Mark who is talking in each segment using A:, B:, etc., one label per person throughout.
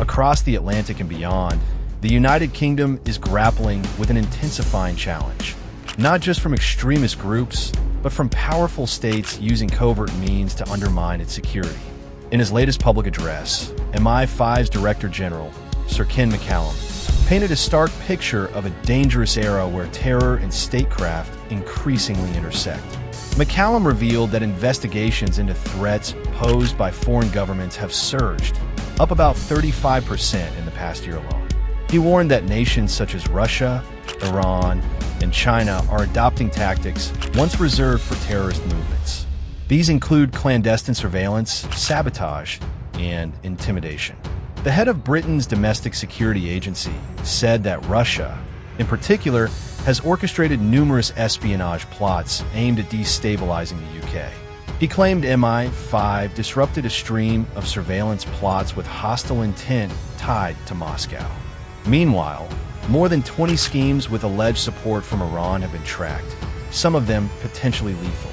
A: Across the Atlantic and beyond, the United Kingdom is grappling with an intensifying challenge, not just from extremist groups, but from powerful states using covert means to undermine its security. In his latest public address, MI5's Director General, Sir Ken McCallum, painted a stark picture of a dangerous era where terror and statecraft increasingly intersect. McCallum revealed that investigations into threats posed by foreign governments have surged, up about 35% in the past year alone. He warned that nations such as Russia, Iran, and China are adopting tactics once reserved for terrorist movements. These include clandestine surveillance, sabotage, and intimidation. The head of Britain's domestic security agency said that Russia, in particular, has orchestrated numerous espionage plots aimed at destabilizing the UK. He claimed MI5 disrupted a stream of surveillance plots with hostile intent tied to Moscow. Meanwhile, more than 20 schemes with alleged support from Iran have been tracked, some of them potentially lethal.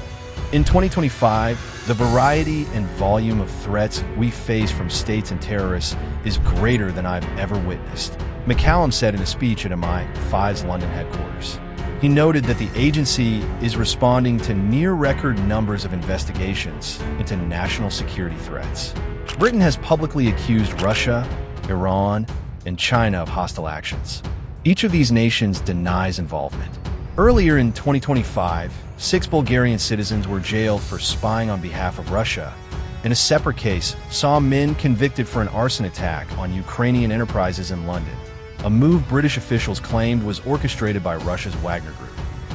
A: In 2025, the variety and volume of threats we face from states and terrorists is greater than I've ever witnessed, McCallum said in a speech at MI5's London headquarters. He noted that the agency is responding to near-record numbers of investigations into national security threats. Britain has publicly accused Russia, Iran, and China of hostile actions. Each of these nations denies involvement. Earlier in 2025, 6 Bulgarian citizens were jailed for spying on behalf of Russia. In a separate case, saw men convicted for an arson attack on Ukrainian enterprises in London, a move British officials claimed was orchestrated by Russia's Wagner Group.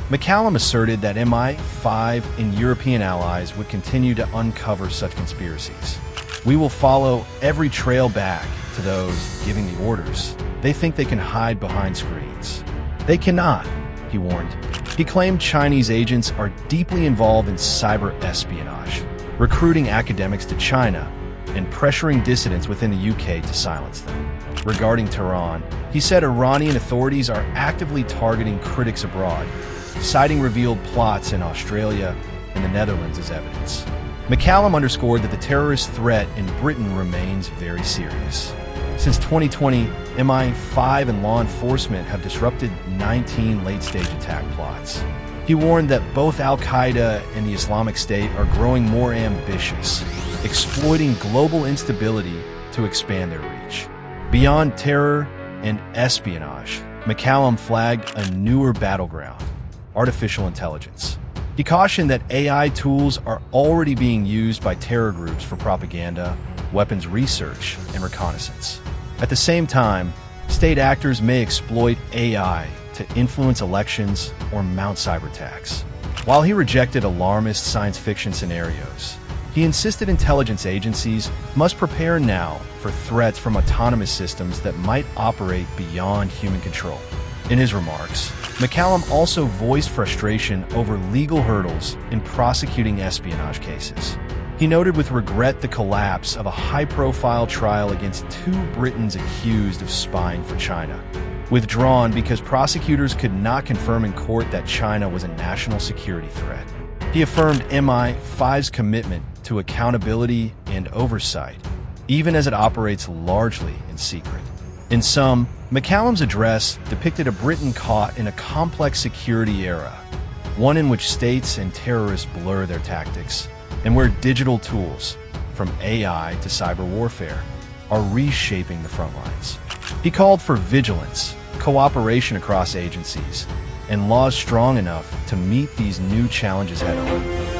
A: McCallum asserted that MI5 and European allies would continue to uncover such conspiracies. We will follow every trail back to those giving the orders. They think they can hide behind screens. They cannot, he warned. He claimed Chinese agents are deeply involved in cyber espionage, recruiting academics to China and pressuring dissidents within the UK to silence them. Regarding Tehran, he said Iranian authorities are actively targeting critics abroad, citing revealed plots in Australia and the Netherlands as evidence. McCallum underscored that the terrorist threat in Britain remains very serious. Since 2020, MI5 and law enforcement have disrupted 19 late-stage attack plots. He warned that both Al-Qaeda and the Islamic State are growing more ambitious, exploiting global instability to expand their reach. Beyond terror and espionage, McCallum flagged a newer battleground: artificial intelligence. He cautioned that AI tools are already being used by terror groups for propaganda, weapons research, and reconnaissance. At the same time, state actors may exploit AI to influence elections or mount cyber attacks. While he rejected alarmist science fiction scenarios, he insisted intelligence agencies must prepare now for threats from autonomous systems that might operate beyond human control. In his remarks, McCallum also voiced frustration over legal hurdles in prosecuting espionage cases. He noted with regret the collapse of a high-profile trial against 2 Britons accused of spying for China, withdrawn because prosecutors could not confirm in court that China was a national security threat. He affirmed MI5's commitment to accountability and oversight, even as it operates largely in secret. In sum, McCallum's address depicted a Britain caught in a complex security era, one in which states and terrorists blur their tactics, and where digital tools, from AI to cyber warfare, are reshaping the front lines. He called for vigilance, cooperation across agencies, and laws strong enough to meet these new challenges head-on.